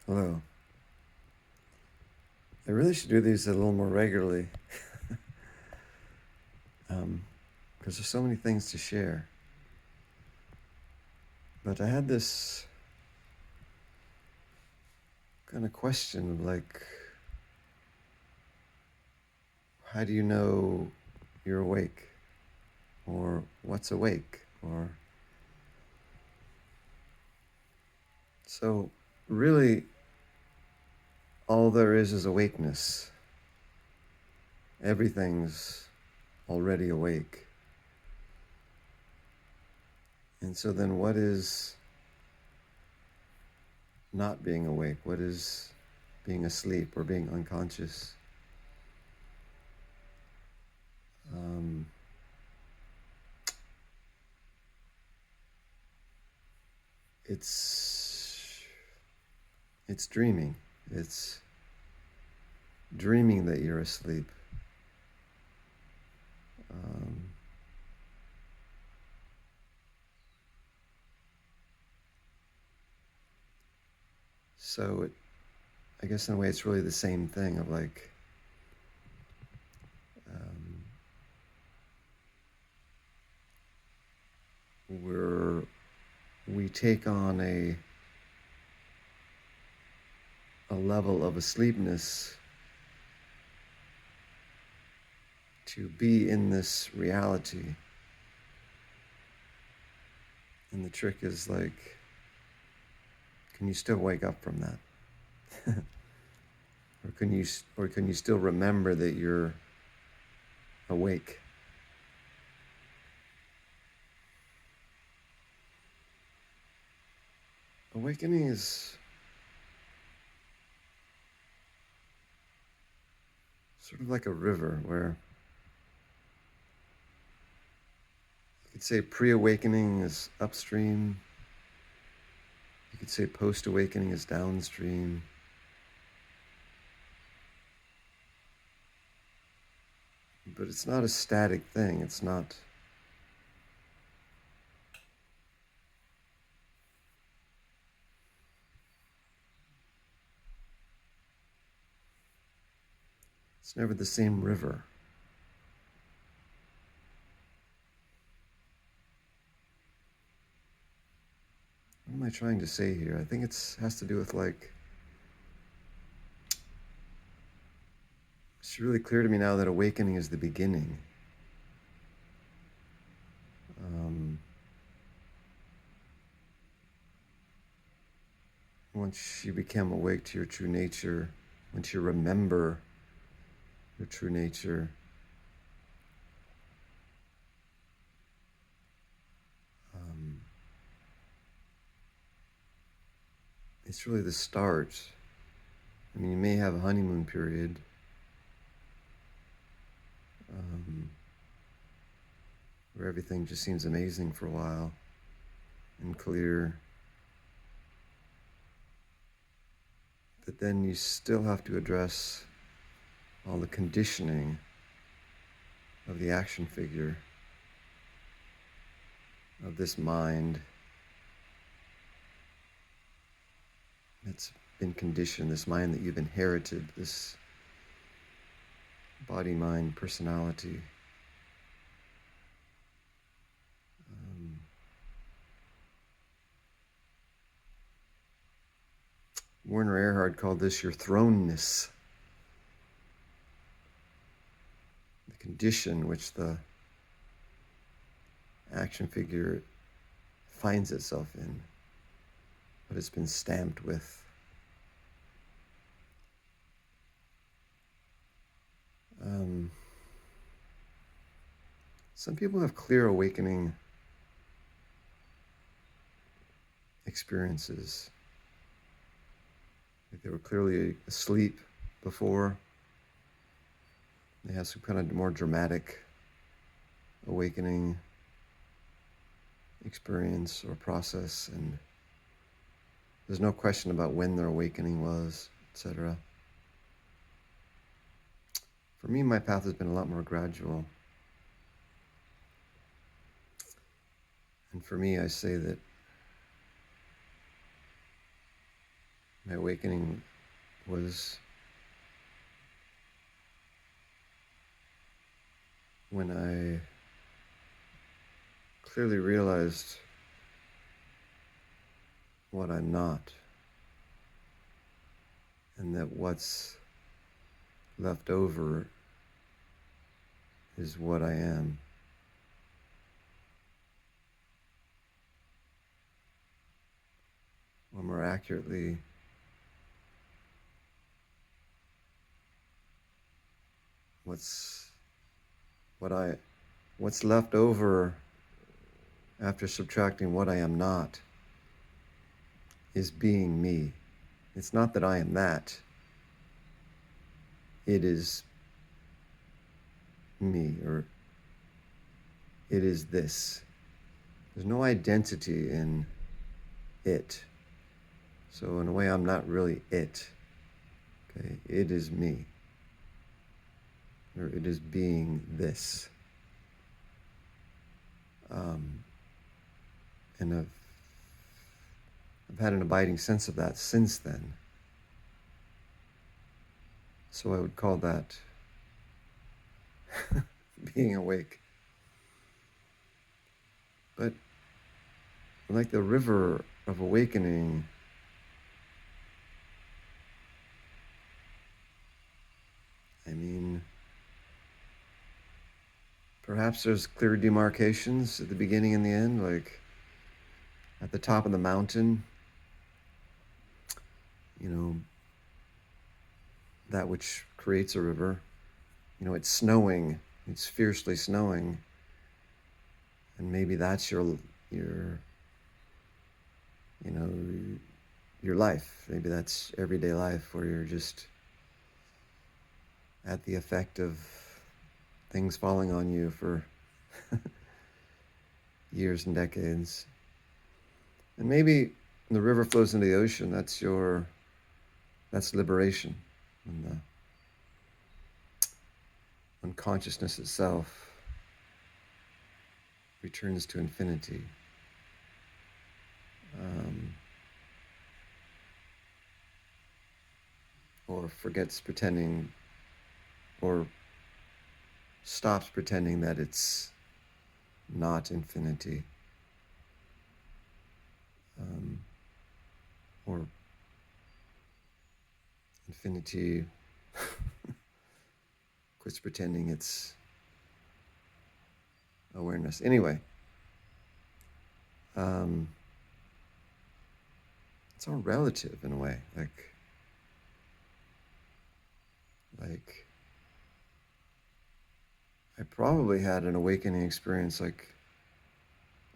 Hello. I really should do these a little more regularly because there's so many things to share. But I had this kind of question of like, how do you know you're awake? Or what's awake? Or so really all there is awakeness. Everything's already awake. And so then what is not being awake? What is being asleep or being unconscious? Um, it's dreaming. It's dreaming that you're asleep. Um, so I guess in a way it's really the same thing of like um, we take on a level of asleepness to be in this reality. And the trick is like, can you still wake up from that? or can you still remember that you're awake? Awakening is sort of like a river where you could say pre-awakening is upstream. You could say post-awakening is downstream. But it's not a static thing. It's not. It's never the same river. What am I trying to say here? I think it has to do with like, it's really clear to me now that awakening is the beginning. Once you become awake to your true nature, once you remember your true nature, it's really the start. I mean, you may have a honeymoon period, where everything just seems amazing for a while and clear. But then you still have to address all the conditioning of the action figure, of this mind that's been conditioned, this mind that you've inherited, this body, mind, personality. Werner Erhard called this your thrownness, the condition which the action figure finds itself in, what it's been stamped with. Some people have clear awakening experiences. Like they were clearly asleep before. They have some kind of more dramatic awakening experience or process, and there's no question about when their awakening was, etc. For me, my path has been a lot more gradual. And for me, I say that My awakening was when I clearly realized what I'm not, and that what's left over is what I am. Or more accurately, what's left over after subtracting what I am not is being me. It's not that I am that. It is me, or it is this. There's no identity in it. So in a way, I'm not really it. Okay, it is me, or it is being this. And I've had an abiding sense of that since then. So I would call that being awake. But like the river of awakening, I mean, perhaps there's clear demarcations at the beginning and the end, like at the top of the mountain, that which creates a river. It's snowing, it's fiercely snowing, and maybe that's your life. Maybe that's everyday life, where you're just at the effect of things falling on you for years and decades. And maybe the river flows into the ocean. That's liberation. When consciousness itself returns to infinity. Or forgets pretending, or stops pretending that it's not infinity. Or infinity quits pretending it's awareness. Anyway, it's all relative in a way. Like I probably had an awakening experience like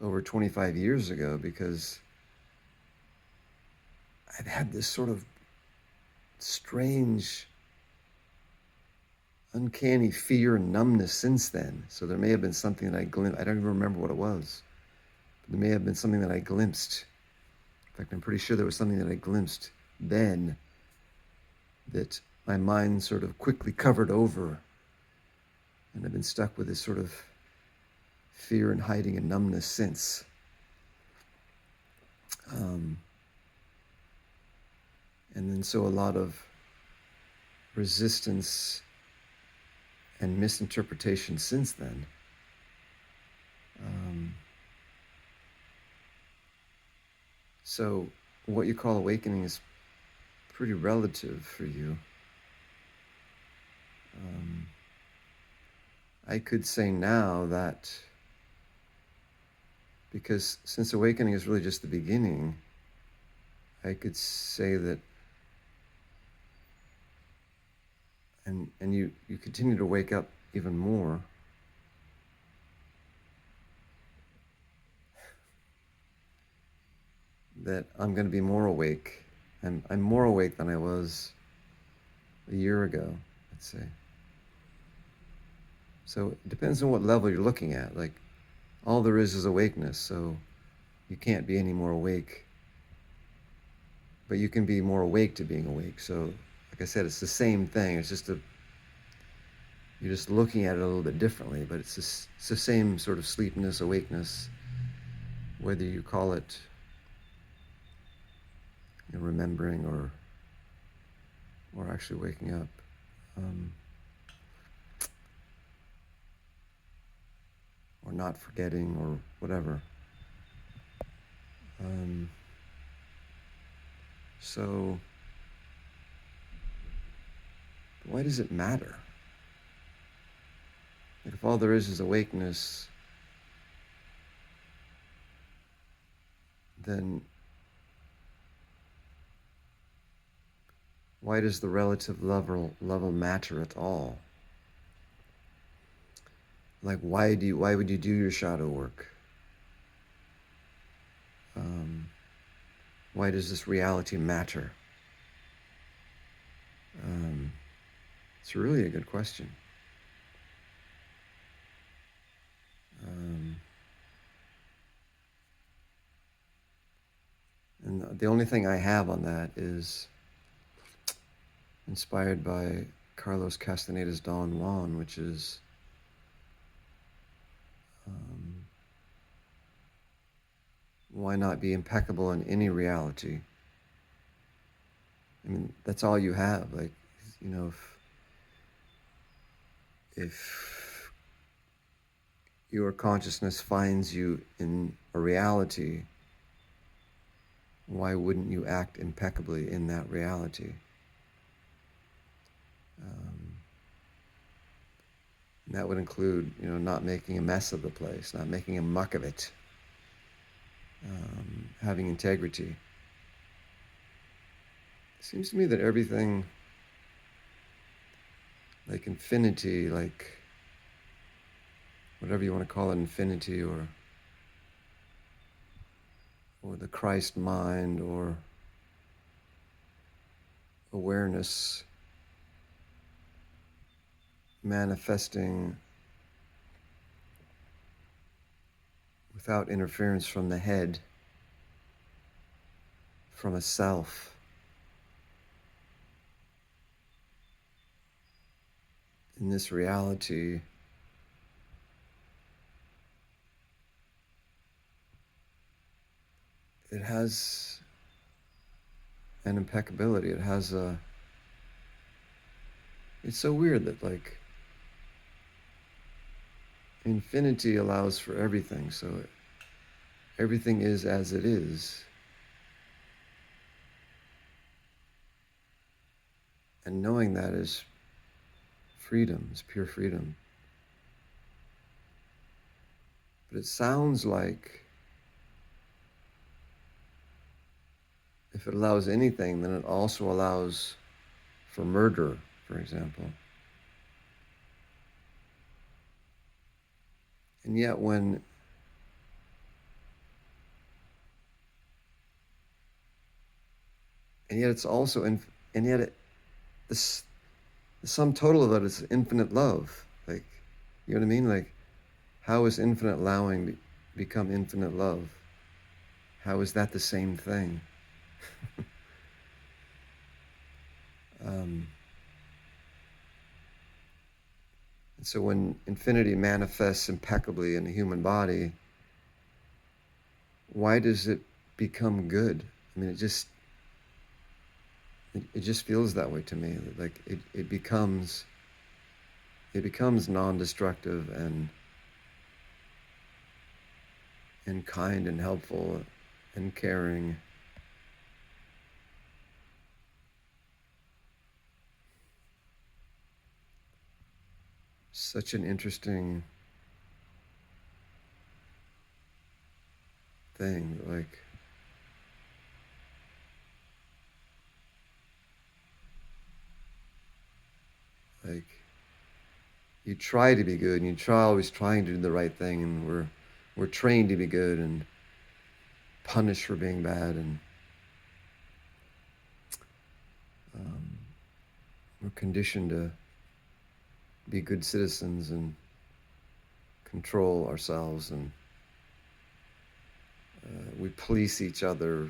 over 25 years ago, because I've had this sort of strange, uncanny fear and numbness since then. So there may have been something that I glimpsed. I don't even remember what it was. But there may have been something that I glimpsed. In fact, I'm pretty sure there was something that I glimpsed then that my mind sort of quickly covered over. And I've been stuck with this sort of fear and hiding and numbness since. And then so a lot of resistance and misinterpretation since then. So what you call awakening is pretty relative for you. I could say now that, because since awakening is really just the beginning, I could say that, and you continue to wake up even more. That I'm going to be more awake. I'm more awake than I was a year ago, let's say. So it depends on what level you're looking at. Like, all there is awakeness, so you can't be any more awake. But you can be more awake to being awake. So, like I said, it's the same thing. It's just you're just looking at it a little bit differently, but it's the same sort of sleepiness, awakeness, whether you call it remembering or or actually waking up. Or not forgetting, or whatever. So why does it matter? Like, if all there is awakeness, then why does the relative level matter at all? Like, why would you do your shadow work? Why does this reality matter? It's really a good question. And the only thing I have on that is inspired by Carlos Castaneda's Don Juan, which is why not be impeccable in any reality? I mean, that's all you have. Like, you know, if your consciousness finds you in a reality, why wouldn't you act impeccably in that reality? And that would include, not making a mess of the place, not making a muck of it, having integrity. It seems to me that everything, like infinity, like whatever you want to call it, infinity, or the Christ mind, or awareness manifesting without interference from the head, from a self. In this reality, it has an impeccability. It has a... It's so weird that, like, infinity allows for everything, so everything is as it is. And knowing that is freedom, is pure freedom. But it sounds like if it allows anything, then it also allows for murder, for example. And yet it's also, and yet this, the sum total of it is infinite love. Like, you know what I mean? Like, how is infinite allowing become infinite love? How is that the same thing? And so when infinity manifests impeccably in the human body, why does it become good? I mean, it just feels that way to me. Like, it becomes non-destructive and kind and helpful and caring. Such an interesting thing. Like you try to be good, and always trying to do the right thing, and we're trained to be good and punished for being bad, and we're conditioned to be good citizens and control ourselves, and we police each other,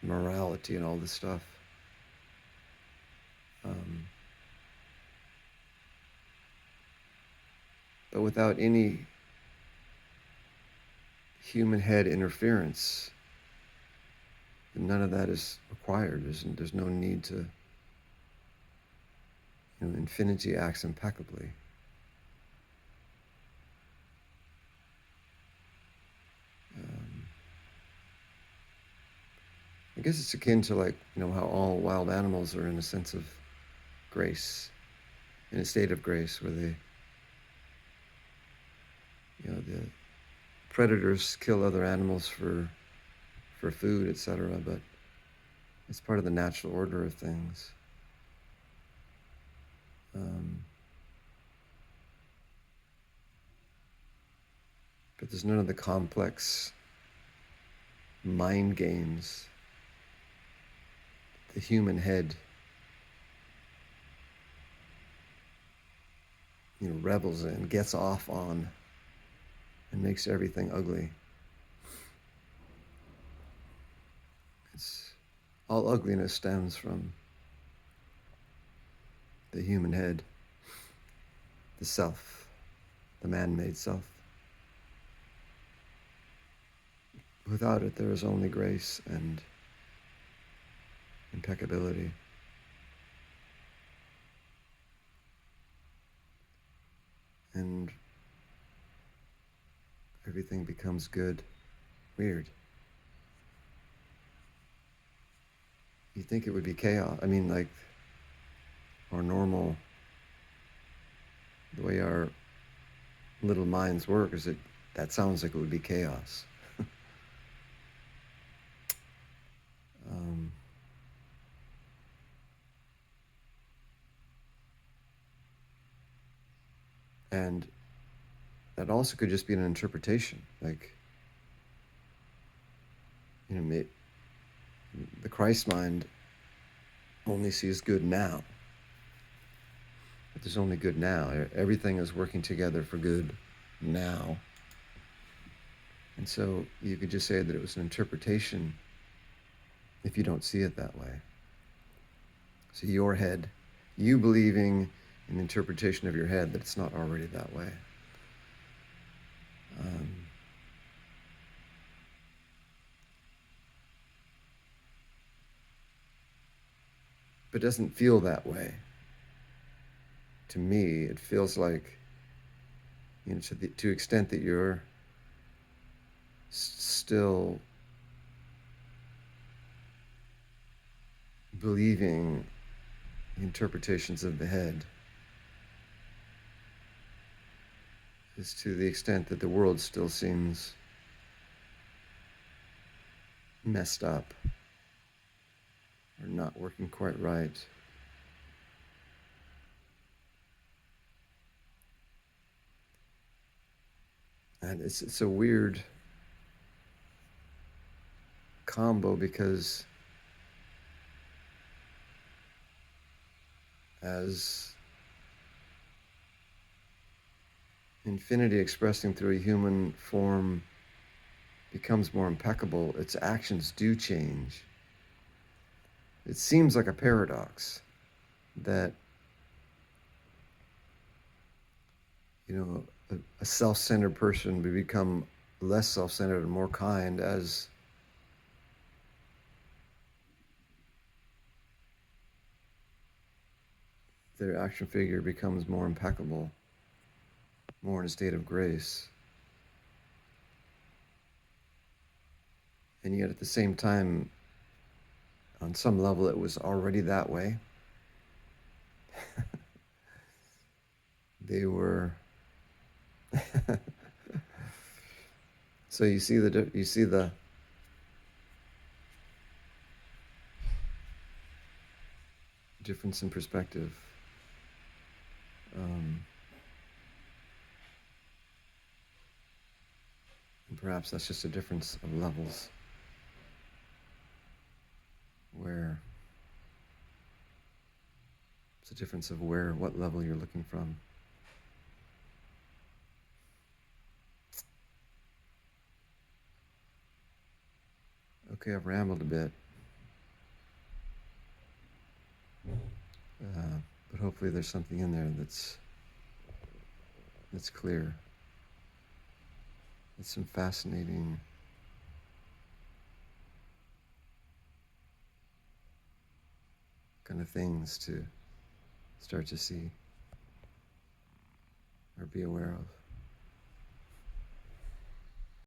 morality and all this stuff. But without any human head interference, none of that is required. There's no need to infinity acts impeccably. I guess it's akin to how all wild animals are in a sense of grace, in a state of grace where the predators kill other animals for food, etc. But it's part of the natural order of things. But there's none of the complex mind games the human head revels in, gets off on, and makes everything ugly. It's all ugliness stems from the human head, the self, the man-made self. Without it, there is only grace and impeccability. And everything becomes good. Weird. You think it would be chaos. I mean, like, our normal, the way our little minds work is that sounds like it would be chaos. um, and that also could just be an interpretation. Like, the Christ mind only sees good now. But there's only good now. Everything is working together for good now. And so you could just say that it was an interpretation if you don't see it that way. So your head, you believing in the interpretation of your head that it's not already that way. But it doesn't feel that way. To me, it feels like, to the extent that you're still believing the interpretations of the head, is to the extent that the world still seems messed up or not working quite right. And it's a weird combo because as infinity expressing through a human form becomes more impeccable, its actions do change. It seems like a paradox that, a self-centered person would become less self-centered and more kind as their action figure becomes more impeccable, more in a state of grace. And yet at the same time, on some level, it was already that way. They were. So you see the difference in perspective. And perhaps that's just a difference of levels, where it's a difference of what level you're looking from. Okay, I've rambled a bit. But hopefully there's something in there that's clear. It's some fascinating kind of things to start to see or be aware of.